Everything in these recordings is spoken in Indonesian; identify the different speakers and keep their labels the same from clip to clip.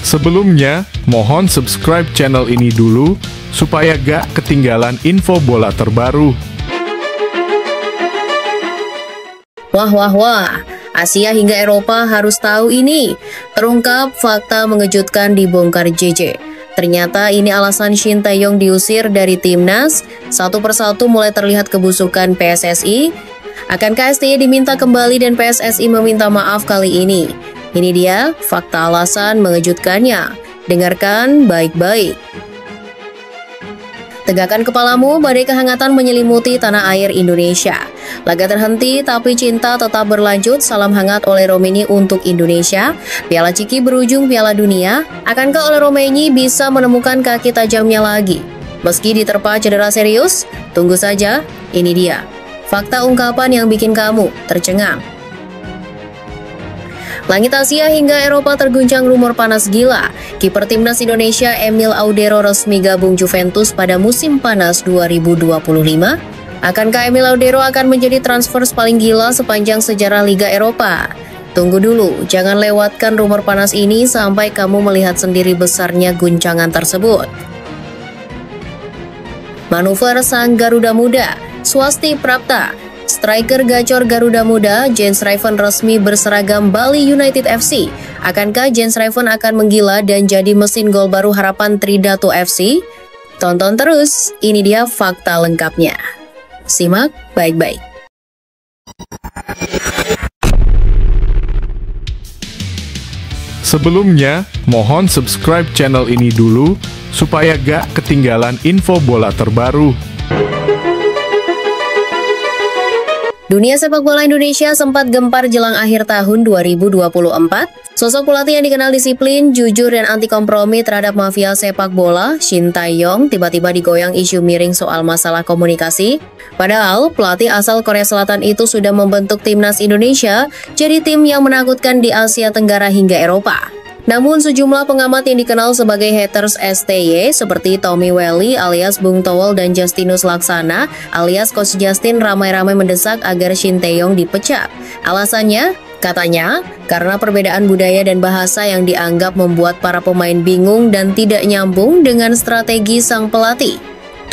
Speaker 1: Sebelumnya, mohon subscribe channel ini dulu, supaya gak ketinggalan info bola terbaru.
Speaker 2: Wah, Asia hingga Eropa harus tahu ini. Terungkap fakta mengejutkan dibongkar JJ. Ternyata ini alasan Shin Tae-yong diusir dari timnas. Satu persatu mulai terlihat kebusukan PSSI. Akankah STY diminta kembali dan PSSI meminta maaf kali ini? Ini dia fakta alasan mengejutkannya. Dengarkan baik-baik. Tegakkan kepalamu, badai kehangatan menyelimuti tanah air Indonesia. Laga terhenti, tapi cinta tetap berlanjut. Salam hangat oleh Romeni untuk Indonesia. Piala Ciki berujung Piala Dunia. Akankah oleh Romeni bisa menemukan kaki tajamnya lagi? Meski diterpa cedera serius, tunggu saja. Ini dia fakta ungkapan yang bikin kamu tercengang. Langit Asia hingga Eropa terguncang rumor panas gila. Kiper timnas Indonesia Emil Audero resmi gabung Juventus pada musim panas 2025. Akankah Emil Audero akan menjadi transfer paling gila sepanjang sejarah Liga Eropa? Tunggu dulu, jangan lewatkan rumor panas ini sampai kamu melihat sendiri besarnya guncangan tersebut. Manuver sang Garuda Muda, Swasti Prapta. Striker gacor Garuda Muda, Jens Raven resmi berseragam Bali United FC. Akankah Jens Raven akan menggila dan jadi mesin gol baru harapan Tridatu FC? Tonton terus, ini dia fakta lengkapnya. Simak baik-baik.
Speaker 1: Sebelumnya, mohon subscribe channel ini dulu, supaya gak ketinggalan info bola terbaru.
Speaker 2: Dunia sepak bola Indonesia sempat gempar jelang akhir tahun 2024. Sosok pelatih yang dikenal disiplin, jujur, dan anti kompromi terhadap mafia sepak bola, Shin Tae-yong, tiba-tiba digoyang isu miring soal masalah komunikasi. Padahal, pelatih asal Korea Selatan itu sudah membentuk timnas Indonesia jadi tim yang menakutkan di Asia Tenggara hingga Eropa. Namun sejumlah pengamat yang dikenal sebagai haters STY seperti Tommy Welly alias Bung Towel dan Justinus Laksana alias Coach Justin ramai-ramai mendesak agar Shin Tae-yong dipecat. Alasannya, katanya, karena perbedaan budaya dan bahasa yang dianggap membuat para pemain bingung dan tidak nyambung dengan strategi sang pelatih.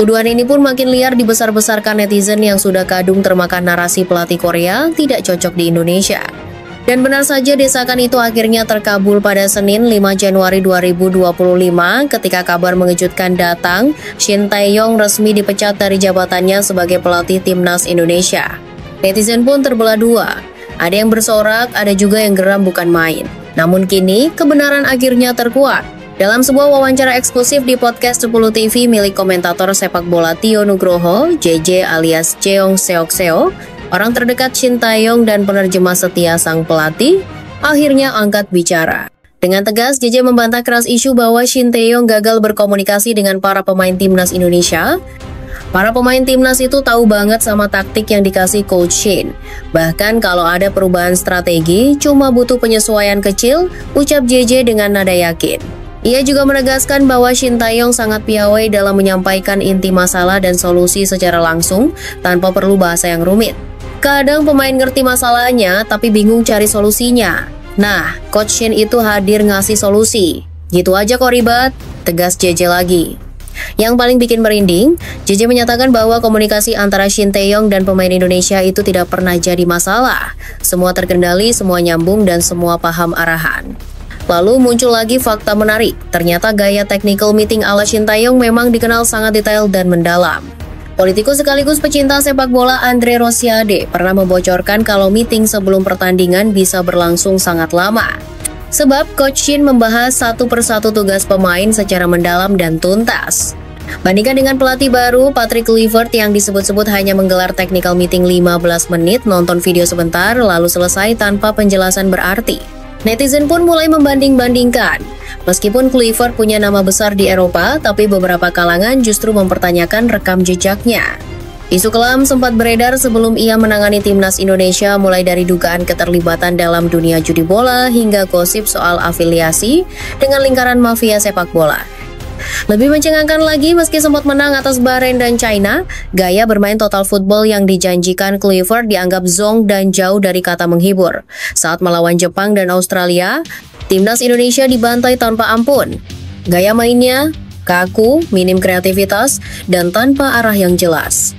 Speaker 2: Tuduhan ini pun makin liar dibesar-besarkan netizen yang sudah kadung termakan narasi pelatih Korea tidak cocok di Indonesia. Dan benar saja desakan itu akhirnya terkabul pada Senin 5 Januari 2025 ketika kabar mengejutkan datang, Shin Tae-yong resmi dipecat dari jabatannya sebagai pelatih timnas Indonesia. Netizen pun terbelah dua, ada yang bersorak, ada juga yang geram bukan main. Namun kini kebenaran akhirnya terkuat. Dalam sebuah wawancara eksklusif di podcast 10 TV milik komentator sepak bola Tio Nugroho, JJ alias Jeong Seok Seo, orang terdekat Shin Tae-yong dan penerjemah setia sang pelatih, akhirnya angkat bicara. Dengan tegas, JJ membantah keras isu bahwa Shin Tae-yong gagal berkomunikasi dengan para pemain timnas Indonesia. Para pemain timnas itu tahu banget sama taktik yang dikasih Coach Shin. Bahkan kalau ada perubahan strategi, cuma butuh penyesuaian kecil, ucap JJ dengan nada yakin. Ia juga menegaskan bahwa Shin Tae-yong sangat piawai dalam menyampaikan inti masalah dan solusi secara langsung tanpa perlu bahasa yang rumit. Kadang pemain ngerti masalahnya tapi bingung cari solusinya. Nah, Coach Shin itu hadir ngasih solusi. Gitu aja kok ribet, tegas JJ lagi. Yang paling bikin merinding, JJ menyatakan bahwa komunikasi antara Shin Tae-yong dan pemain Indonesia itu tidak pernah jadi masalah. Semua terkendali, semua nyambung, dan semua paham arahan. Lalu muncul lagi fakta menarik, ternyata gaya technical meeting ala Shin Tae-yong memang dikenal sangat detail dan mendalam. Politikus sekaligus pecinta sepak bola Andre Rosiade pernah membocorkan kalau meeting sebelum pertandingan bisa berlangsung sangat lama. Sebab Coach Shin membahas satu persatu tugas pemain secara mendalam dan tuntas. Bandingkan dengan pelatih baru Patrick Kluivert yang disebut-sebut hanya menggelar technical meeting 15 menit, nonton video sebentar, lalu selesai tanpa penjelasan berarti. Netizen pun mulai membanding-bandingkan. Meskipun Kluivert punya nama besar di Eropa, tapi beberapa kalangan justru mempertanyakan rekam jejaknya. Isu kelam sempat beredar sebelum ia menangani timnas Indonesia, mulai dari dugaan keterlibatan dalam dunia judi bola hingga gosip soal afiliasi dengan lingkaran mafia sepak bola. Lebih mencengangkan lagi, meski sempat menang atas Bahrain dan China, gaya bermain total football yang dijanjikan Kluivert dianggap zonk dan jauh dari kata menghibur. Saat melawan Jepang dan Australia, timnas Indonesia dibantai tanpa ampun. Gaya mainnya kaku, minim kreativitas, dan tanpa arah yang jelas.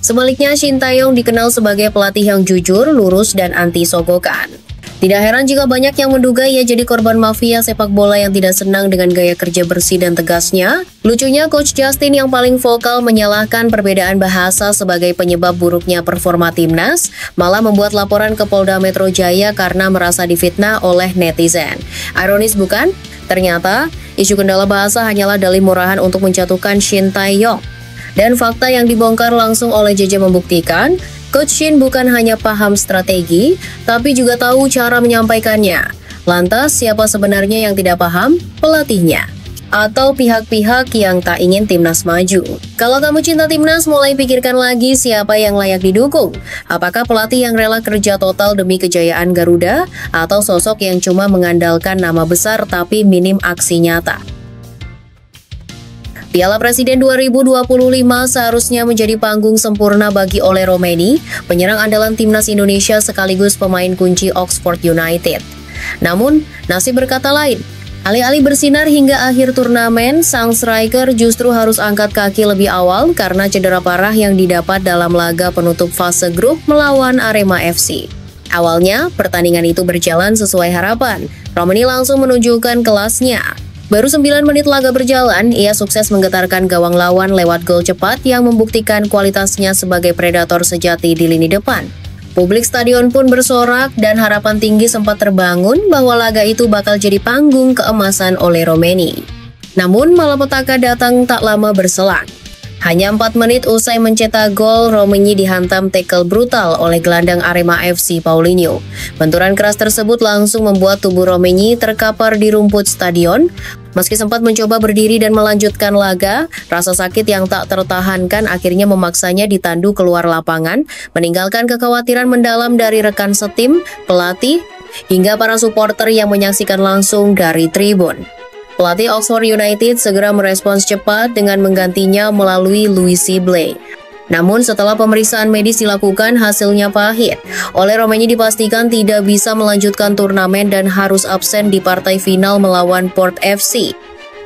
Speaker 2: Sebaliknya, Shin Tae-yong dikenal sebagai pelatih yang jujur, lurus, dan anti-sogokan. Tidak heran jika banyak yang menduga ia jadi korban mafia sepak bola yang tidak senang dengan gaya kerja bersih dan tegasnya. Lucunya, Coach Justin yang paling vokal menyalahkan perbedaan bahasa sebagai penyebab buruknya performa timnas, malah membuat laporan ke Polda Metro Jaya karena merasa difitnah oleh netizen. Ironis bukan? Ternyata, isu kendala bahasa hanyalah dalih murahan untuk menjatuhkan Shin Tae-yong. Dan fakta yang dibongkar langsung oleh JJ membuktikan, Coach Shin bukan hanya paham strategi, tapi juga tahu cara menyampaikannya. Lantas, siapa sebenarnya yang tidak paham? Pelatihnya. Atau pihak-pihak yang tak ingin timnas maju. Kalau kamu cinta timnas, mulai pikirkan lagi siapa yang layak didukung. Apakah pelatih yang rela kerja total demi kejayaan Garuda, atau sosok yang cuma mengandalkan nama besar tapi minim aksi nyata? Piala Presiden 2025 seharusnya menjadi panggung sempurna bagi Ole Romeni, penyerang andalan timnas Indonesia sekaligus pemain kunci Oxford United. Namun, nasib berkata lain. Alih-alih bersinar hingga akhir turnamen, sang striker justru harus angkat kaki lebih awal karena cedera parah yang didapat dalam laga penutup fase grup melawan Arema FC. Awalnya, pertandingan itu berjalan sesuai harapan. Romeni langsung menunjukkan kelasnya. Baru 9 menit laga berjalan, ia sukses menggetarkan gawang lawan lewat gol cepat yang membuktikan kualitasnya sebagai predator sejati di lini depan. Publik stadion pun bersorak dan harapan tinggi sempat terbangun bahwa laga itu bakal jadi panggung keemasan oleh Romeni. Namun malapetaka datang tak lama berselang. Hanya 4 menit usai mencetak gol, Romeni dihantam tackle brutal oleh gelandang Arema FC Paulinho. Benturan keras tersebut langsung membuat tubuh Romeni terkapar di rumput stadion. Meski sempat mencoba berdiri dan melanjutkan laga, rasa sakit yang tak tertahankan akhirnya memaksanya ditandu keluar lapangan, meninggalkan kekhawatiran mendalam dari rekan setim, pelatih, hingga para supporter yang menyaksikan langsung dari tribun. Pelatih Oxford United segera merespons cepat dengan menggantinya melalui Louis Sibley. Namun setelah pemeriksaan medis dilakukan, hasilnya pahit. Ole Romeni dipastikan tidak bisa melanjutkan turnamen dan harus absen di partai final melawan Port FC.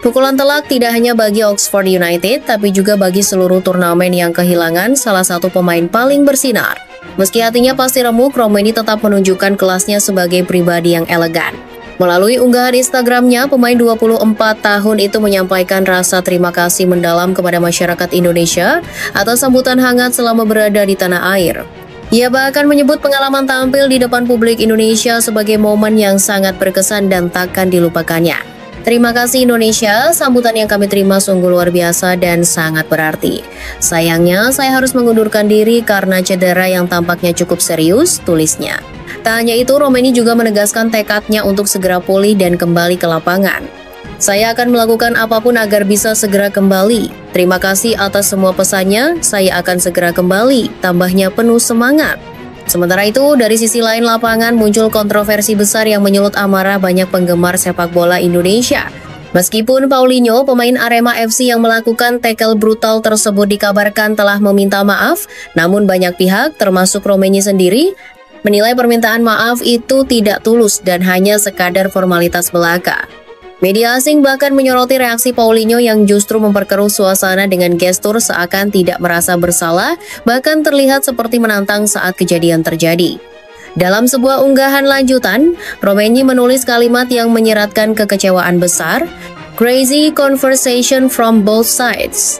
Speaker 2: Pukulan telak tidak hanya bagi Oxford United, tapi juga bagi seluruh turnamen yang kehilangan salah satu pemain paling bersinar. Meski hatinya pasti remuk, Romeni tetap menunjukkan kelasnya sebagai pribadi yang elegan. Melalui unggahan Instagramnya, pemain 24 tahun itu menyampaikan rasa terima kasih mendalam kepada masyarakat Indonesia atas sambutan hangat selama berada di tanah air. Ia bahkan menyebut pengalaman tampil di depan publik Indonesia sebagai momen yang sangat berkesan dan takkan dilupakannya. Terima kasih Indonesia, sambutan yang kami terima sungguh luar biasa dan sangat berarti. Sayangnya, saya harus mengundurkan diri karena cedera yang tampaknya cukup serius, tulisnya. Tak hanya itu, Romeni juga menegaskan tekadnya untuk segera pulih dan kembali ke lapangan. Saya akan melakukan apapun agar bisa segera kembali. Terima kasih atas semua pesannya, saya akan segera kembali, tambahnya penuh semangat. Sementara itu, dari sisi lain lapangan muncul kontroversi besar yang menyulut amarah banyak penggemar sepak bola Indonesia. Meskipun Paulinho, pemain Arema FC yang melakukan tackle brutal tersebut dikabarkan telah meminta maaf, namun banyak pihak, termasuk Romeni sendiri, menilai permintaan maaf itu tidak tulus dan hanya sekadar formalitas belaka. Media asing bahkan menyoroti reaksi Paulinho yang justru memperkeruh suasana dengan gestur seakan tidak merasa bersalah, bahkan terlihat seperti menantang saat kejadian terjadi. Dalam sebuah unggahan lanjutan, Romeni menulis kalimat yang menyiratkan kekecewaan besar, "Crazy conversation from both sides."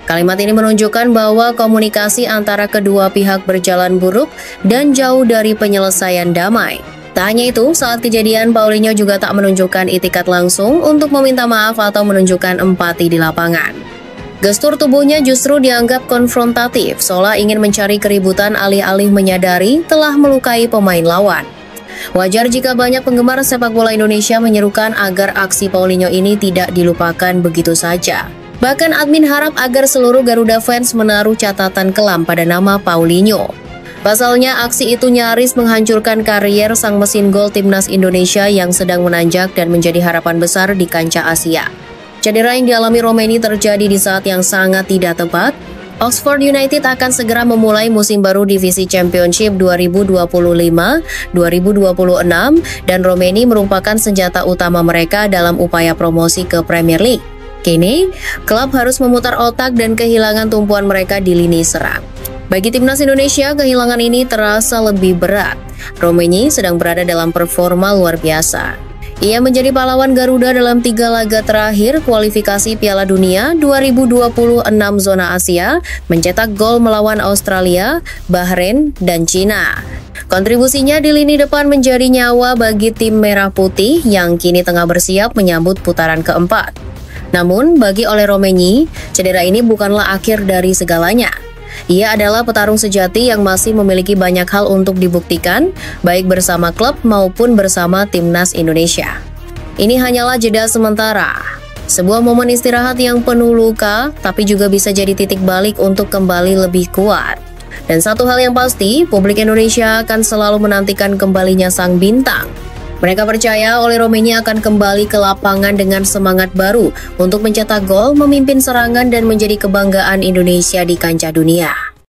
Speaker 2: Kalimat ini menunjukkan bahwa komunikasi antara kedua pihak berjalan buruk dan jauh dari penyelesaian damai. Tak hanya itu, saat kejadian, Paulinho juga tak menunjukkan itikat langsung untuk meminta maaf atau menunjukkan empati di lapangan. Gestur tubuhnya justru dianggap konfrontatif, seolah ingin mencari keributan alih-alih menyadari telah melukai pemain lawan. Wajar jika banyak penggemar sepak bola Indonesia menyerukan agar aksi Paulinho ini tidak dilupakan begitu saja. Bahkan admin harap agar seluruh Garuda fans menaruh catatan kelam pada nama Paulinho. Pasalnya, aksi itu nyaris menghancurkan karier sang mesin gol timnas Indonesia yang sedang menanjak dan menjadi harapan besar di kancah Asia. Cedera yang dialami Romeni terjadi di saat yang sangat tidak tepat. Oxford United akan segera memulai musim baru Divisi Championship 2025-2026 dan Romeni merupakan senjata utama mereka dalam upaya promosi ke Premier League. Kini, klub harus memutar otak dan kehilangan tumpuan mereka di lini serang. Bagi timnas Indonesia, kehilangan ini terasa lebih berat. Romeni sedang berada dalam performa luar biasa. Ia menjadi pahlawan Garuda dalam 3 laga terakhir kualifikasi Piala Dunia 2026 zona Asia, mencetak gol melawan Australia, Bahrain, dan Cina. Kontribusinya di lini depan menjadi nyawa bagi tim Merah Putih yang kini tengah bersiap menyambut putaran keempat. Namun, bagi Ole Romeni, cedera ini bukanlah akhir dari segalanya. Ia adalah petarung sejati yang masih memiliki banyak hal untuk dibuktikan, baik bersama klub maupun bersama timnas Indonesia. Ini hanyalah jeda sementara. Sebuah momen istirahat yang penuh luka, tapi juga bisa jadi titik balik untuk kembali lebih kuat. Dan satu hal yang pasti, publik Indonesia akan selalu menantikan kembalinya sang bintang. Mereka percaya Ole Romeni akan kembali ke lapangan dengan semangat baru untuk mencetak gol, memimpin serangan, dan menjadi kebanggaan Indonesia di kancah dunia.